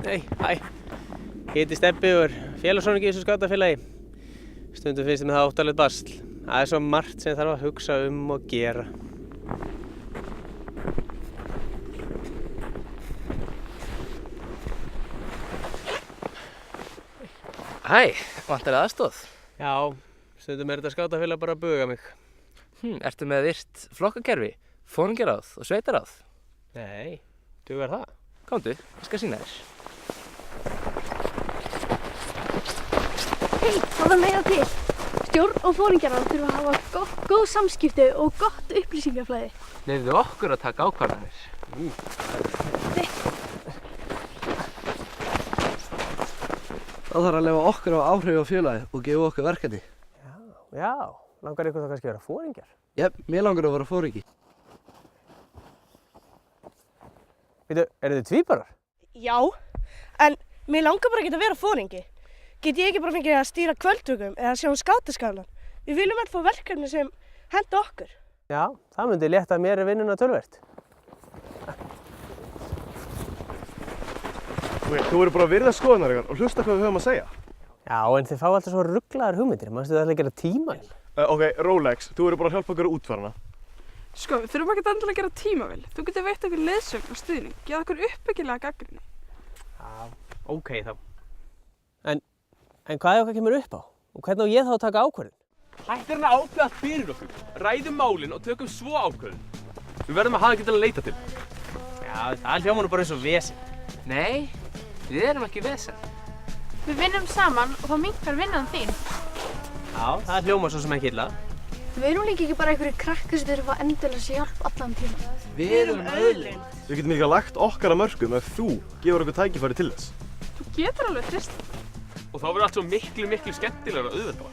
Nei, hæ. Heiti Stebbi og félagsfóringi í þessu skátafélagi. Stundum finnst mér það óttalegt basl. Það svo margt sem þarf að hugsa og gera. Hæ, vantar aðstoð? Já, stundum þetta skátafélag bara að buga mig. Ertu með virt flokkakerfi, foringjaráð og sveitaráð? Nei, dugar það? Komdu, ég skal sýna þér. Hei, það er meira til. Stjórn og foringjaráð þurfa að hafa góð samskipti og gott upplýsingaflæði. Leyfðu okkur að taka ákvarðanir. Það þarf að leyfa okkur á áhrif á félagið og gefa okkur verkefni. Já, langar ykkur þá kannski að vera foringjar? Jep, mér langar að vera foringi. Veitu, eru þið tvíburar? Já, en mér langar bara ekki að vera foringi. Get ég ekki bara fengið að stýra kvöldtökum eða sjá skátaskálan? Við viljum alltaf fá verkefni sem henta okkur. Já, það myndi létta mér vinnuna töluvert. Þú verður bara að virða skoðunar ykkar og hlusta hvað við höfum að segja. Já, en þið fá alltaf svo rugglaðar hugmyndir. Manstu það að gera tímavél? Ok, Rolex, þú verður bara að hjálpa okkur að útfæra hana. Sko, við þurfum ekki endilega að gera tímavél. Þú getur veitt okkur leiðsögn og stuðning, geða okkur uppbyggilega gagnrýni. Já, ok þá. En hvað ef eitthvað kemur upp á? Og hvernig á ég þá að taka ákvörðun? Hættir hann að ákveða fyrir okkur. Ræðum málin og tökum svo ákvörðun. Við verðum að hafa eitthvað að leita til. Já, það hljómar nú bara eins og vesen. Nei, við erum ekki vesen. Við vinnum saman og þá minnkar vinnan þín. Já, það hljómar svo sem ekki illa. Við erum líka ekki bara einhverju krakkar sem þurfa endilega sér hjálp allan tíma. Við erum auðlind. Við getum líka lagt okkar að mörkum ef þú gefur okkur tækifæri til þess. Þú getur alveg treyst. Og þá verður allt svo miklu skemmtilegra og auðveldara.